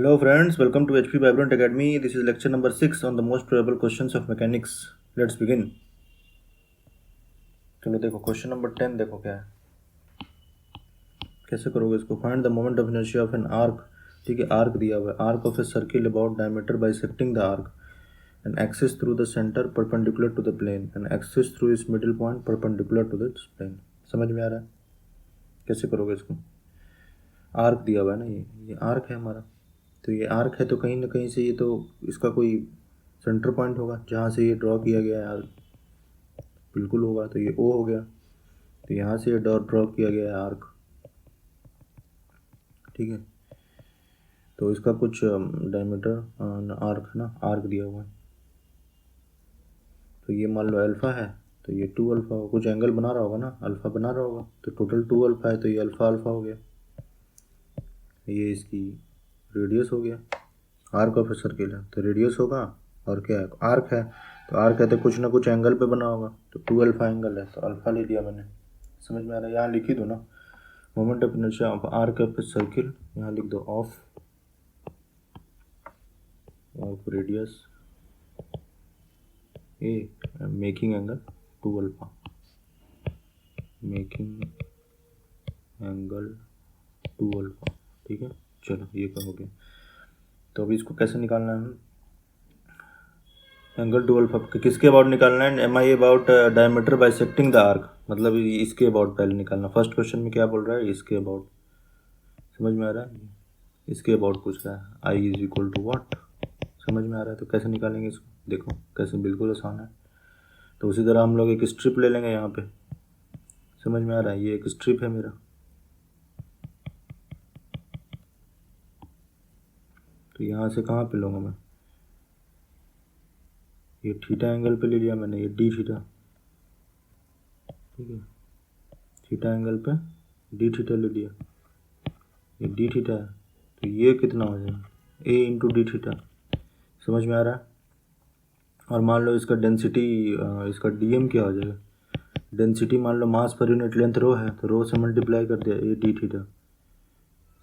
Hello friends, welcome to HP Vibrant Academy. This is lecture number 6 on the most probable questions of mechanics. Let's begin. चलो देखो question number 10 देखो क्या है, कैसे करोगे इसको। Find the moment of inertia of an arc. ठीक है, आर्क दिया हुआ है, arc of a circle about diameter bisecting the arc and axis through the centre perpendicular to the plane and axis through इस middle point perpendicular to the plane. समझ में आ रहा है कैसे करोगे इसको। आर्क दिया हुआ है ना, ये आर्क है हमारा, तो ये आर्क है तो कहीं ना कहीं से ये तो इसका कोई सेंटर पॉइंट होगा जहाँ से ये ड्रॉ किया गया है आर्क, बिल्कुल होगा। तो ये ओ हो गया, तो यहाँ से ये ड्रॉ किया गया है आर्क। ठीक है, तो इसका कुछ डायमीटर आर्क है ना, आर्क दिया हुआ है, तो ये मान लो अल्फ़ा है, तो ये 2 अल्फ़ा होगा, कुछ एंगल बना रहा होगा ना, अल्फ़ा बना रहा होगा, तो टोटल 2 अल्फ़ा है, तो ये अल्फ़ा अल्फ़ा हो गया। ये इसकी रेडियस हो गया, आर्क ऑफ ए सर्किल है तो रेडियस होगा, और क्या है आर्क है, तो आर्क है तो कुछ ना कुछ एंगल पे बना होगा, तो 2 अल्फ़ा एंगल है तो अल्फ़ा ले लिया मैंने। समझ में आ रहा है, यहाँ लिख ही दो ना, moment of inertia of arc of a circle, यहाँ लिख दो of radius A making angle 2 alpha, making angle 2 alpha. ठीक है, चलो ये क्या हो गया। तो अभी इसको कैसे निकालना है, एंगल 2 अल्फ़ा किसके अबाउट निकालना है, M I about diameter bisecting the arc, मतलब इसके अबाउट पहले निकालना। फर्स्ट क्वेश्चन में क्या बोल रहा है, इसके अबाउट। समझ में आ रहा है, इसके अबाउट पूछ रहा है, आई इज इक्वल टू व्हाट। समझ में आ रहा है, तो कैसे निकालेंगे इसको, देखो कैसे, बिल्कुल आसान है। तो उसी तरह हम लोग एक स्ट्रिप ले लेंगे यहाँ पे। समझ में आ रहा है, ये एक स्ट्रिप है मेरा, तो यहाँ से कहाँ पे लूँगा मैं, ये थीटा एंगल पे ले लिया मैंने, ये डी थीटा। ठीक है, थीटा एंगल पे डी थीटा ले लिया, ये डी थीटा है, तो ये कितना हो जाएगा, ए इंटू डी थीटा। समझ में आ रहा है। और मान लो इसका डेंसिटी, इसका डीएम क्या हो जाएगा, डेंसिटी मान लो मास पर यूनिट लेंथ रो है, तो रो से मल्टीप्लाई कर दिया ए डी थीटा।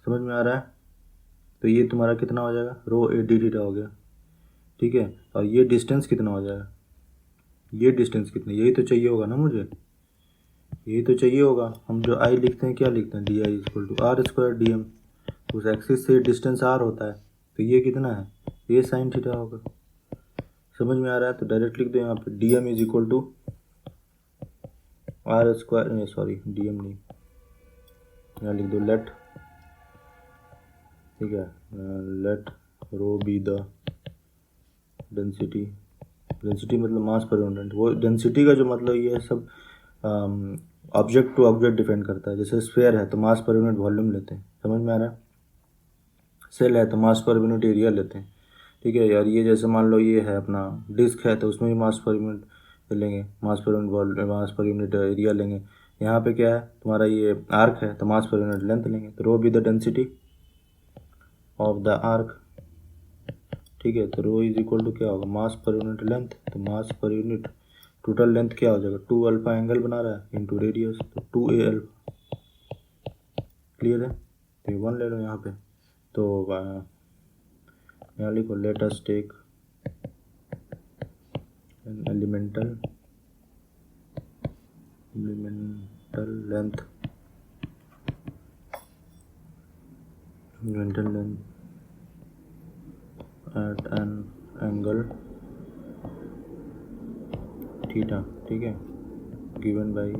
समझ में आ रहा है, तो ये तुम्हारा कितना हो जाएगा, रो ए डी थीटा हो गया। ठीक है, और ये डिस्टेंस कितना हो जाएगा, ये डिस्टेंस कितना, यही तो चाहिए होगा ना मुझे, यही तो चाहिए होगा। हम जो आई लिखते हैं क्या लिखते हैं, D I equal to R square D M, उस एक्सिस से डिस्टेंस आर होता है, तो ये कितना है, ये साइन थीटा होगा। समझ में आ रहा है, तो डायरेक्ट लिख दो यहाँ पे D M is equal to R square, sorry D M नहीं, यहाँ लिख दो लेट। ठीक है, let rho be the density, density मतलब मास पर यूनिट। वो डेंसिटी का जो मतलब ये सब ऑब्जेक्ट टू ऑब्जेक्ट डिपेंड करता है। जैसे स्फेयर है तो मास पर यूनिट वॉल्यूम लेते हैं, समझ में आ रहा है। सेल है तो मास पर यूनिट एरिया लेते हैं। ठीक है यार, ये जैसे मान लो ये है अपना डिस्क है, तो उसमें भी मास पर यूनिट लेंगे, मास पर यूनिट, मास पर यूनिट एरिया लेंगे। यहाँ पे क्या है तुम्हारा, ये आर्क है तो मास पर यूनिट लेंथ लेंगे, तो rho be the density of the arc. ठीक है, तो रो इज इक्वल टू क्या होगा, मास पर यूनिट लेंथ, तो मास पर यूनिट टोटल लेंथ क्या हो जाएगा, 2 अल्फ़ा एंगल बना रहा है इंटू रेडियस, तो 2 ए अल्फ़ा। क्लियर है, तो 1 ले लो यहाँ पे। तो यहाँ लिखो let us take an elemental length, elemental length at an angle theta. ठीक है, गिवन बाई,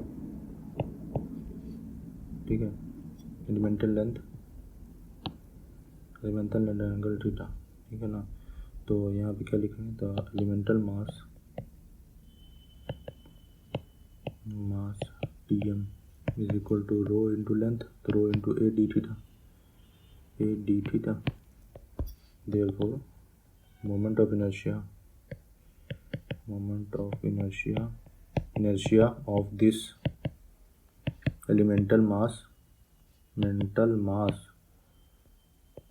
ठीक है, एलिमेंटल लेंथ एंगल थीटा। ठीक है ना, तो यहाँ पे क्या लिखेंगे, तो elemental mass T M is equal to rho into length, तो rho into a D theta, therefore moment of inertia of this elemental mass,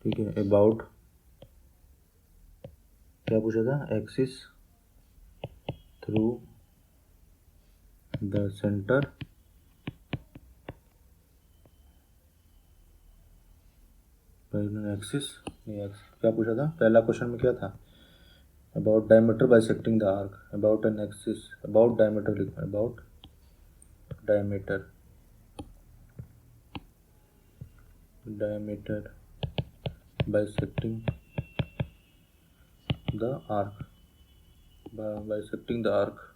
ठीक है, अबाउट क्या पूछा था, axis through the centre axis ये क्या पूछा था पहला क्वेश्चन में, क्या था? About diameter bisecting the arc, about an axis, about diameter लिखना, about diameter bisecting the arc, bisecting the arc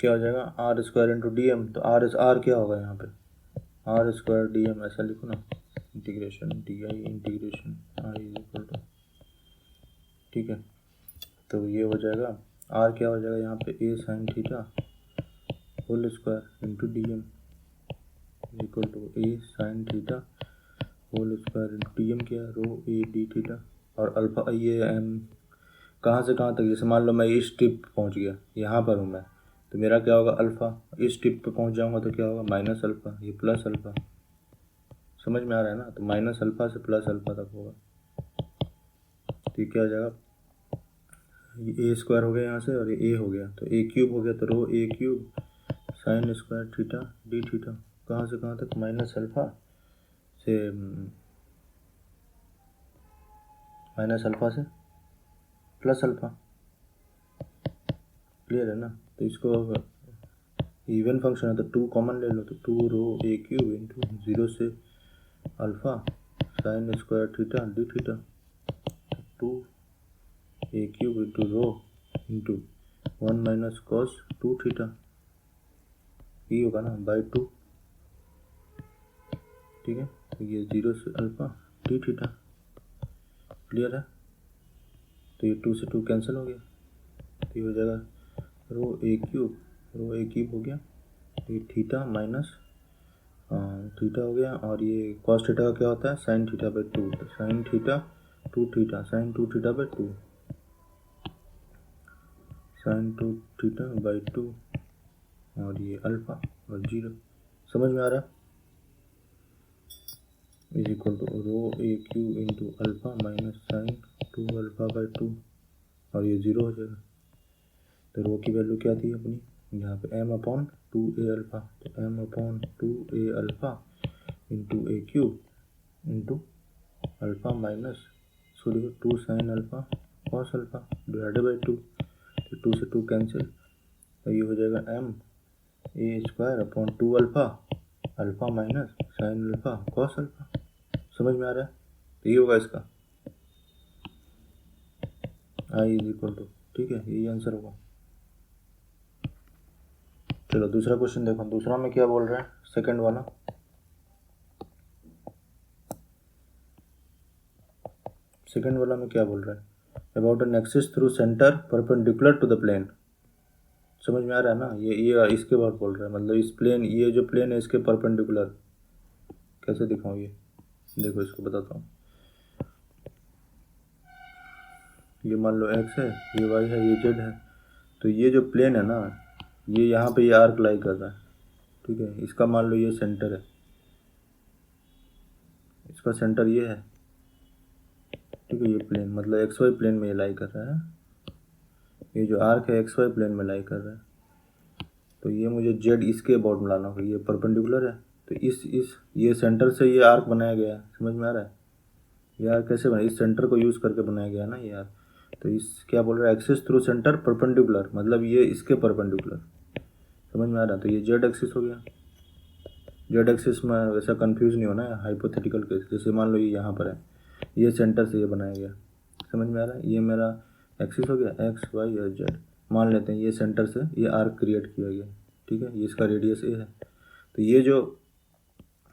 क्या हो जाएगा? Are square into D M. तो आर क्या होगा यहाँ पे? आर स्क्वायर डी एम, ऐसा लिखो ना, integration D I integration I equal to, ठीक है। तो ये हो जाएगा आर क्या हो जाएगा यहाँ पे? A sine theta whole square into D M equal to a sine theta whole square into D M क्या है? Rho a D theta. और अल्फा ये एम कहाँ से कहाँ तक? जैसे मान लो मैं इस टिप पहुँच गया, यहाँ पर हूँ मैं, तो मेरा क्या होगा? अल्फ़ा। इस टिप पे पहुँच जाऊँगा तो क्या होगा? माइनस अल्फ़ा, ये प्लस अल्फ़ा। समझ में आ रहा है ना? तो माइनस अल्फ़ा से प्लस अल्फ़ा तक होगा। तो ये क्या हो जाएगा? ये ए स्क्वायर हो गया यहाँ से, और ये ए हो गया, तो ए क्यूब हो गया। तो rho a cube sine square theta D theta, कहाँ से कहाँ तक? माइनस अल्फ़ा से प्लस अल्फ़ा। क्लियर है ना? तो इसको इवन फंक्शन है तो 2 कॉमन ले लो, तो 2 रो ए क्यूब इंटू 0 से alpha sine square theta D theta, 2 a cube into rho into 1 minus cos 2 theta, ये होगा ना बाई 2, ठीक है। तो ये 0 से अल्फ़ा डी थीटा। क्लियर है? तो ये 2 से 2 कैंसिल हो गया, तो ये हो जाएगा रो ए क्यूब हो गया, ये थीटा माइनस थीटा हो गया, और ये कॉस थीटा का क्या होता है? साइन थीटा बाई 2, तो sine theta 2 theta sine 2 theta by 2, sine 2 theta by 2, और ये अल्फ़ा और 0। समझ में आ रहा है? Is equal to rho a Q into alpha minus sine 2 alpha by 2, और ये 0 हो जाएगा। तो रो की वैल्यू क्या थी अपनी यहाँ पे? m अपॉन 2a अल्फ़ा, तो m upon 2a alpha into A cube into alpha minus 2 sign alpha cos alpha divided by 2, तो 2 से 2 कैंसिल, तो ये हो जाएगा m a square upon 2 alpha minus sine alpha cos alpha. समझ में आ रहा है? तो ये होगा इसका आई इज इक्वल टू, ठीक है, यही आंसर होगा। चलो दूसरा क्वेश्चन देखो, दूसरा में क्या बोल रहा है? सेकंड वाला, में क्या बोल रहा है? About an axis through centre perpendicular to the plane. समझ में आ रहा है ना? ये इसके बाद बोल रहा है, मतलब इस प्लेन, ये जो प्लेन है इसके परपेंडिकुलर। कैसे दिखाऊं ये? देखो इसको बताता हूँ। ये मान लो x है, ये y है, ये z है, तो ये जो प्लेन है ना, ये यहाँ पे ये आर्क लाई कर रहा है, ठीक है। इसका मान लो ये सेंटर है, इसका सेंटर ये है, ठीक है। ये प्लेन मतलब एक्स वाई प्लेन में ये लाई कर रहा है, ये जो आर्क है एक्स वाई प्लेन में लाई कर रहा है। तो ये मुझे जेड इसके अबाउट में लाना होगा, ये परपेंडिकुलर है, तो इस ये सेंटर से ये आर्क बनाया गया है। समझ में आ रहा है? ये आर्क कैसे बना? इस सेंटर को यूज़ करके बनाया गया ना ये आर्क। तो इस क्या बोल रहा है? एक्सिस थ्रू सेंटर परपेंडिकुलर, मतलब ये इसके परपेंडिकुलर। समझ में आ रहा है? तो ये जेड एक्सिस हो गया। जेड एक्सिस में वैसा कंफ्यूज नहीं होना है, हाइपोथेटिकल केस। जैसे मान लो ये यहाँ पर है, ये सेंटर से ये बनाया गया। समझ में आ रहा है? ये मेरा एक्सिस हो गया, एक्स वाई और जेड। मान लेते हैं ये सेंटर से ये आर्क क्रिएट किया गया, ठीक है। ये इसका रेडियस ए है, तो ये जो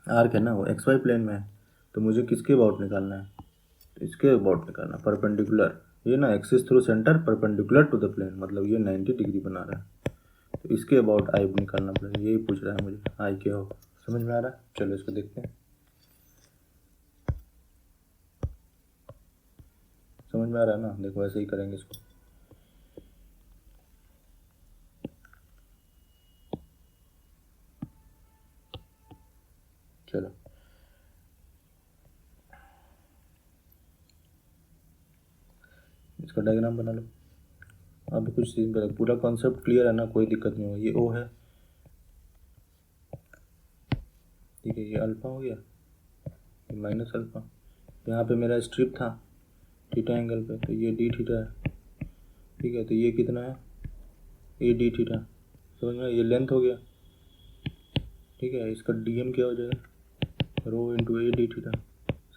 आर्क है ना वो एक्स वाई प्लेन में है, तो मुझे किसके अबाउट निकालना है? तो इसके अबाउट निकालना, परपेंडिकुलर। ये ना axis through centre perpendicular to the plane, मतलब ये 90 डिग्री बना रहा है, तो इसके अबाउट आई निकालना पड़ेगा। यही पूछ रहा है मुझे, आई क्या हो। समझ में आ रहा है? चलो इसको देखते हैं। समझ में आ रहा है ना? देखो ऐसे ही करेंगे इसको। चलो इसका डायग्राम बना लो। अब कुछ सिंपल, पूरा कॉन्सेप्ट क्लियर है ना? कोई दिक्कत नहीं हो। ये ओ है, ठीक है, ये अल्फ़ा हो गया, ये माइनस अल्फ़ा। यहाँ पे मेरा स्ट्रिप था थीटा एंगल पे, तो ये डी थीटा है। ठीक है, तो ये कितना है, ए डी थीटा। समझ में, ये लेंथ हो गया। ठीक है, इसका डी एम क्या हो जाएगा, रो इंटू ए डी थीटा।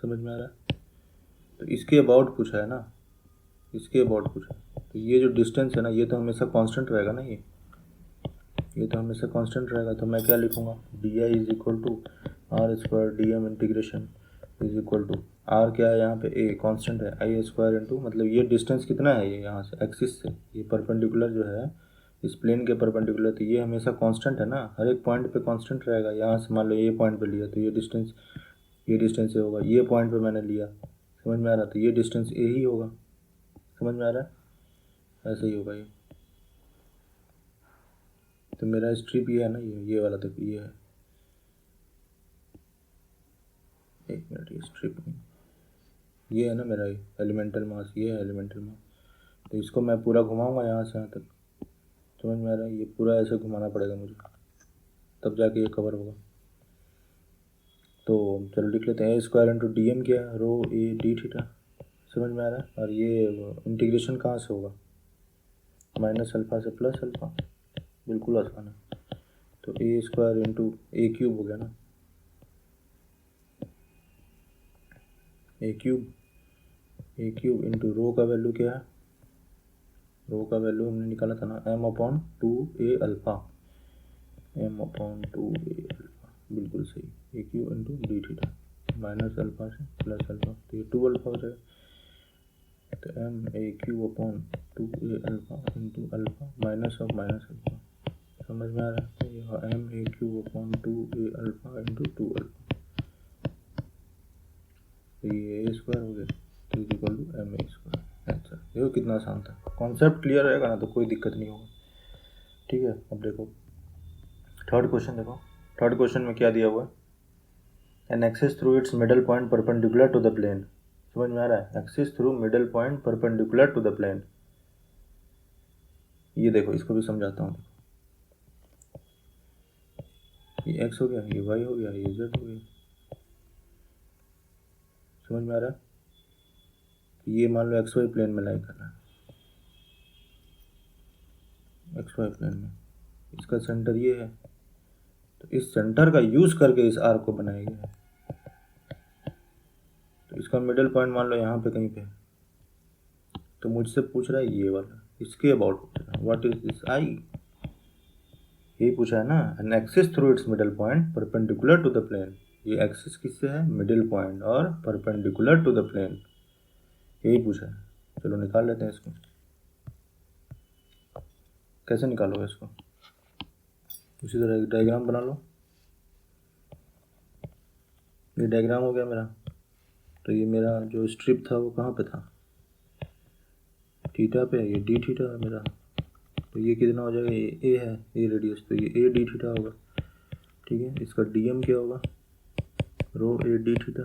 समझ में आ रहा है। तो इसके अबाउट पूछा है ना, इसके अबाउट पूछा है, तो ये जो डिस्टेंस है ना, ये तो हमेशा कांस्टेंट रहेगा ना, ये तो हमेशा कांस्टेंट रहेगा। तो मैं क्या लिखूँगा, D I is equal to R square D M integration is equal to R क्या है यहाँ पे, ए कांस्टेंट है, आई स्क्वायर इंटू, मतलब ये डिस्टेंस कितना है, ये यहाँ से एक्सिस से ये परपेंडिकुलर जो है इस प्लेन के परपेंडिकुलर, तो ये हमेशा कांस्टेंट है ना, हर एक पॉइंट पे कांस्टेंट रहेगा। यहाँ से मान लो ये पॉइंट पे लिया तो ये डिस्टेंस ये होगा, ये पॉइंट पे मैंने लिया, समझ में आ रहा, तो ये डिस्टेंस ए ही होगा। समझ में आ रहा है, ऐसे ही होगा ये। तो मेरा स्ट्रिप ये है ना, ये वाला देखो, ये है, एक मिनट, ये स्ट्रिप नहीं, ये है ना मेरा एलिमेंटल मास, ये है एलिमेंटल मास। तो इसको मैं पूरा घुमाऊंगा यहाँ से यहाँ तक। समझ में आ रहा है, ये पूरा ऐसे घुमाना पड़ेगा मुझे, तब जाके ये कवर होगा। तो चलो लिख लेते हैं, ए स्क्वायर इंटू डी एम क्या है, रो ए डी थीटा। समझ में आ रहा है। और ये इंटीग्रेशन कहाँ से होगा, माइनस अल्फ़ा से प्लस अल्फ़ा, बिल्कुल आसान है। तो ए स्क्वायर इंटू ए क्यूब हो गया ना, ए क्यूब इंटू रो का वैल्यू क्या है, रो का वैल्यू हमने निकाला था ना, M upon two a alpha, M upon two a alpha, बिल्कुल सही। A cube into D theta, minus alpha से प्लस अल्फ़ा, तो ये 2 अल्फ़ा हो जाएगा। तो M a cube upon 2 a alpha into alpha minus of minus alpha. समझ में आ रहा है, यह M a cube upon 2 a alpha into 2 alpha, तो ये ए स्क्वायर हो गया, तो is equal to M A square. Answer देखो कितना आसान था, कॉन्सेप्ट क्लियर रहेगा ना तो कोई दिक्कत नहीं होगा। ठीक है, अब देखो थर्ड क्वेश्चन, देखो थर्ड क्वेश्चन में क्या दिया हुआ है, an axis through its middle point perpendicular to the plane. समझ में आ रहा है, axis through middle point perpendicular to the plane. ये देखो, इसको भी समझाता हूँ। ये एक्स हो गया, ये वाई हो गया, ये जेड हो गया। समझ में आ रहा है, ये मान लो एक्स वाई प्लेन में लाई कर रहा है, एक्स वाई प्लेन में, इसका सेंटर ये है, तो इस सेंटर का यूज़ करके इस आर्क को बनाया गया है। तो इसका मिडल पॉइंट मान लो यहाँ पे कहीं पे, तो मुझसे पूछ रहा है ये वाला, इसके अबाउट पूछ रहा है, व्हाट इज दिस आई, यही पूछा है ना, an axis through its middle point perpendicular to the plane. ये एक्सिस किससे है, मिडिल पॉइंट और परपेंडिकुलर टू द प्लेन, यही पूछा है। चलो निकाल लेते हैं इसको, कैसे निकालोगे इसको, उसी तरह एक डायग्राम बना लो। ये डायग्राम हो गया मेरा, तो ये मेरा जो स्ट्रिप था वो कहाँ पे था, थीटा पे, ये डी थीटा है मेरा, तो ये कितना हो जाएगा, ये ए है, ए रेडियस, तो ये ए डी थीटा होगा। ठीक है, इसका डी एम क्या होगा, रो ए डी थीटा।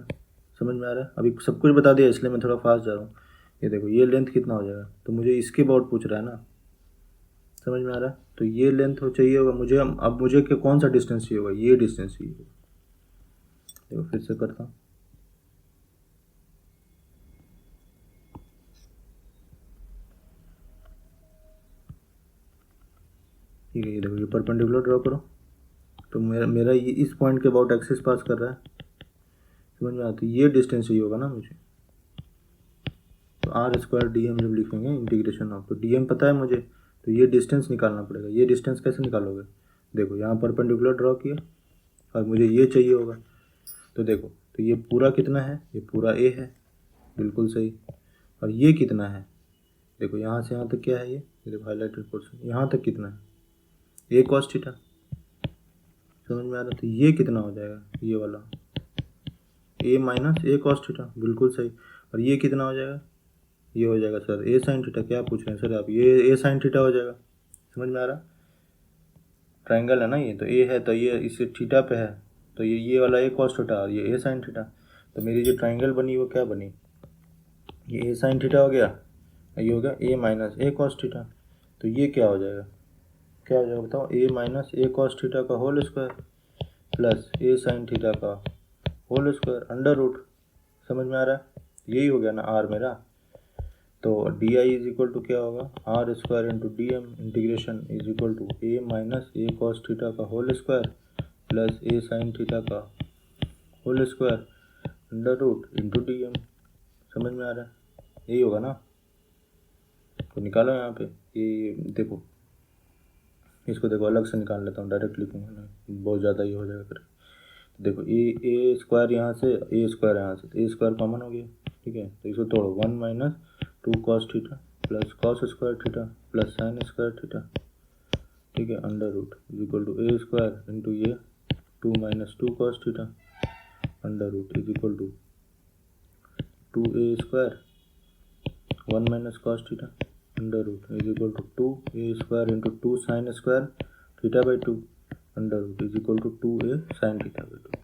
समझ में आ रहा है, अभी सब कुछ बता दिया इसलिए मैं थोड़ा फास्ट जा रहा हूँ। ये देखो, ये लेंथ कितना हो जाएगा, तो मुझे इसके अबाउट पूछ रहा है ना, समझ में आ रहा है, तो ये लेंथ हो चाहिए होगा मुझे, अब मुझे कौन सा डिस्टेंस चाहिए होगा, ये डिस्टेंस चाहिए होगा। देखो फिर से करता हूँ, ठीक है, ये देखो, ये परपेंडिकुलर ड्रॉ करो, तो मेरा ये इस पॉइंट के अबाउट एक्सिस पास कर रहा है। समझ में आता है, ये डिस्टेंस चाहिए होगा ना मुझे, तो आर स्क्वायर डी एम जब लिखेंगे इंटीग्रेशन ऑफ, तो डी एम पता है मुझे, तो ये डिस्टेंस निकालना पड़ेगा। ये डिस्टेंस कैसे निकालोगे, देखो यहाँ परपेंडिकुलर ड्रॉ किया और मुझे ये चाहिए होगा, तो देखो, तो ये पूरा कितना है, ये पूरा ए है, बिल्कुल सही। और ये कितना है, देखो यहाँ से यहाँ तक क्या है, ये देखो हाईलाइटेड पोर्शन, यहाँ तक कितना है, ए कॉस थीटा। समझ में आ रहा है, तो ये कितना हो जाएगा, ये वाला ए माइनस ए कॉस थीटा, बिल्कुल सही। और ये कितना हो जाएगा, ये हो जाएगा सर ए साइन थीटा। क्या पूछ रहे हैं सर आप, ये ए साइन थीटा हो जाएगा। समझ में आ रहा, ट्रायंगल है ना ये, तो ए है तो ये इस थीटा पे है, तो ये वाला ए कॉस थीटा और ये ए साइन थीटा, तो मेरी जो ट्रायंगल बनी वो क्या बनी, ये ए साइन थीटा हो गया, ये हो गया ए माइनस ए कॉस थीटा। तो ये क्या हो जाएगा, क्या हो जाएगा बताओ, ए माइनस ए कॉस थीटा का whole square. Plus A sine theta का होल स्क्वायर अंडर रूट। समझ में आ रहा है? यही हो गया ना आर मेरा। तो D I is equal to क्या होगा, R square into D M integration is equal to A minus A cos theta का whole square plus A sine theta का whole square under root into D M. समझ में आ रहा है? यही होगा ना। तो निकालो यहाँ पे, ये देखो, इसको देखो अलग से निकाल लेता हूँ, डायरेक्ट लिखूँगा ना, बहुत ज़्यादा ये हो जाएगा फिर। देखो ए स्क्वायर यहाँ से, ए स्क्वायर यहाँ से, तो ए स्क्वायर कॉमन हो गया, ठीक है। तो इसको तोड़ो, 1 minus 2 cos theta plus cos square theta plus sine square theta, ठीक है, under root is equal to A square into ये 2 minus 2 cos theta under root is equal to 2a square 1 minus cos theta under root is equal to 2a square into 2 sine square theta by 2 under root is equal to 2a sine theta by 2।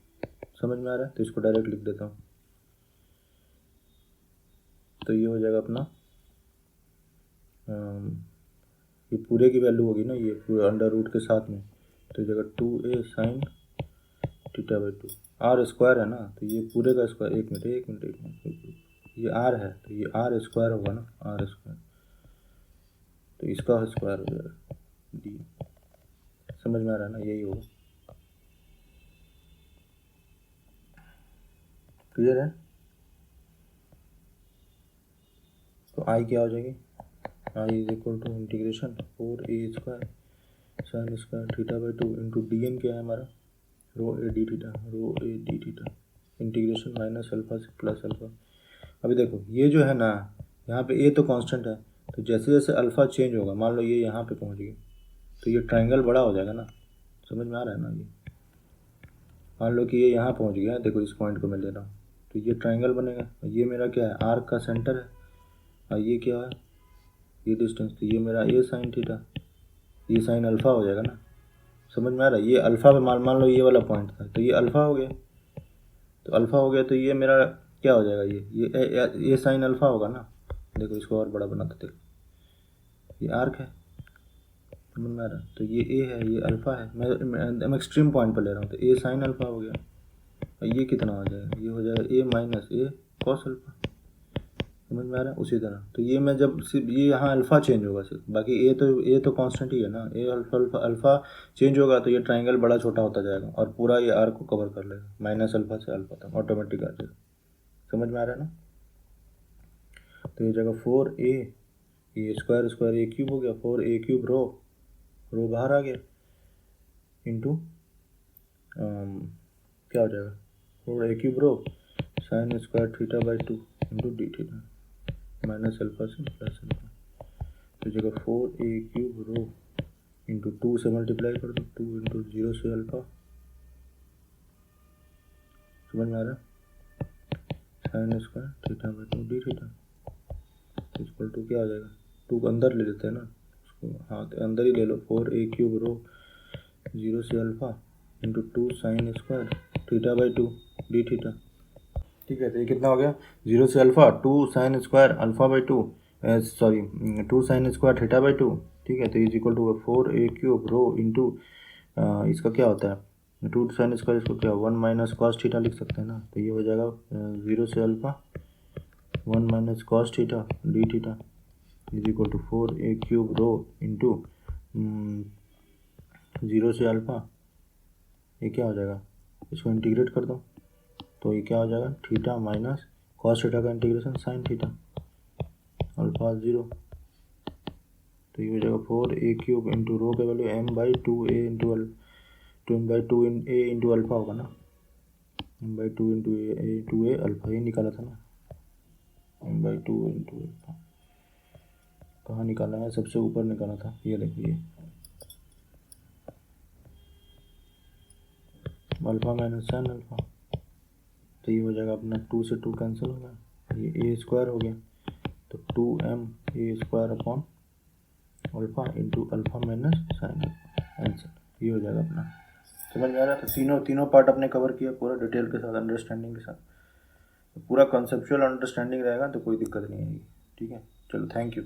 समझ में आ रहा है? तो इसको direct लिख देता हूँ। तो ये हो जाएगा अपना, ये पूरे की वैल्यू होगी ना, ये पूरे अंडर रूट के साथ में, तो ये जगह 2a sine theta by 2 R square है ना, तो ये पूरे का स्क्वायर, एक मिनट, ये आर है तो ये आर स्क्वायर होगा ना, आर स्क्वायर, तो इसका स्क्वायर हो जाएगा डी। समझ में आ रहा है ना? यही होगा। क्लियर है? तो आई क्या हो जाएगी, I is equal to integration 4a square sine square theta by 2 into D M क्या है हमारा, rho a D theta integration minus alpha से प्लस अल्फा। अभी देखो ये जो है ना, यहाँ पे ए तो कांस्टेंट है, तो जैसे जैसे अल्फ़ा चेंज होगा, मान लो ये यहाँ पे पहुँच गई, तो ये ट्रायंगल बड़ा हो जाएगा ना। समझ में आ रहा है ना? ये मान लो कि ये यहाँ पहुँच गया, देखो इस पॉइंट को मैं ले रहा हूँ, तो ये ट्रायंगल बनेगा। ये मेरा क्या है, आर्क का सेंटर है, और ये क्या है, ये डिस्टेंस, तो ये मेरा ए साइन थीटा, ये साइन अल्फ़ा हो जाएगा ना। समझ में आ रहा है? ये अल्फ़ा पे मान लो ये वाला पॉइंट था, तो ये अल्फ़ा हो गया, तो अल्फ़ा हो गया, तो ये मेरा क्या हो जाएगा, ये साइन अल्फ़ा होगा ना। देखो इसको और बड़ा बनाते, देखो ये आर्क है, समझ में आ रहा है? तो ये ए है, ये अल्फ़ा है, मैं एक्सट्रीम पॉइंट पर ले रहा हूँ, तो ए साइन अल्फ़ा हो गया, और ये कितना हो जाएगा, ये हो जाएगा ए माइनस ए कॉस अल्फ़ा। समझ में आ रहा है? उसी तरह तो ये मैं जब सिर्फ ये यहाँ अल्फ़ा चेंज होगा सिर्फ, बाकी ए तो कांस्टेंट ही है ना, ए अल्फ़ा चेंज होगा तो ये ट्रायंगल बड़ा छोटा होता जाएगा और पूरा ये आर्क को कवर कर लेगा, माइनस अल्फ़ा से अल्फ़ा तक ऑटोमेटिक आ जाएगा। समझ में आ रहा है ना? तो ये जगह 4a, ये स्क्वायर ए क्यूब हो गया, 4a क्यूब रो बाहर आ गया, इंटू क्या हो जाएगा, 4a cube rho sine square theta by 2 into D theta minus alpha से प्लस अल्फ़ा। तो जगह 4a क्यूब रो इंटू 2 से मल्टीप्लाई कर दो, 2 इंटू 0 से अल्फ़ा। समझ में आ रहा है? Sine square theta by 2 D theta equal to क्या हो जाएगा, 2 को अंदर ले लेते हैं ना उसको, हाँ तो अंदर ही ले लो, 4a क्यूब रो 0 से alpha into 2 sine square theta by 2 D theta. ठीक है, तो ये कितना हो गया, 0 से alpha 2 sine square alpha by 2 2 sine square theta by 2, ठीक है। तो is equal to 4a cube rho into इसका क्या होता है 2 साइन स्क्वायर, इसको क्या 1 माइनस कॉस थीटा लिख सकते हैं ना। तो ये हो जाएगा 0 से alpha 1 minus cos theta D theta is equal to 4a cube rho into 0 से अल्फ़ा, ये क्या हो जाएगा, इसको इंटीग्रेट कर दो तो ये क्या हो जाएगा, थीटा माइनस कॉस थीटा का इंटीग्रेशन साइन थीटा अल्फ़ा 0। तो ये हो जाएगा 4a क्यूब इंटू रो के value m/2a into m/2 a into alpha होगा ना, m/2 into a 2a alpha, ये निकाला था ना, m/2 इंटू अल्फ़ा कहाँ निकाला है, सबसे ऊपर निकाला था, ये देखिए अल्फ़ा माइनस साइन अल्फ़ा। तो ये हो जाएगा अपना 2 से 2 कैंसिल हो गया, ये a स्क्वायर हो गया, तो 2m a square upon alpha into alpha minus sine alpha, answer ये हो जाएगा अपना। समझ में आ रहा है? तो तीनों पार्ट अपने कवर किया पूरा डिटेल के साथ, अंडरस्टैंडिंग के साथ, तो पूरा कंसेप्चुअल अंडरस्टैंडिंग रहेगा तो कोई दिक्कत नहीं आएगी। ठीक है, चलो थैंक यू।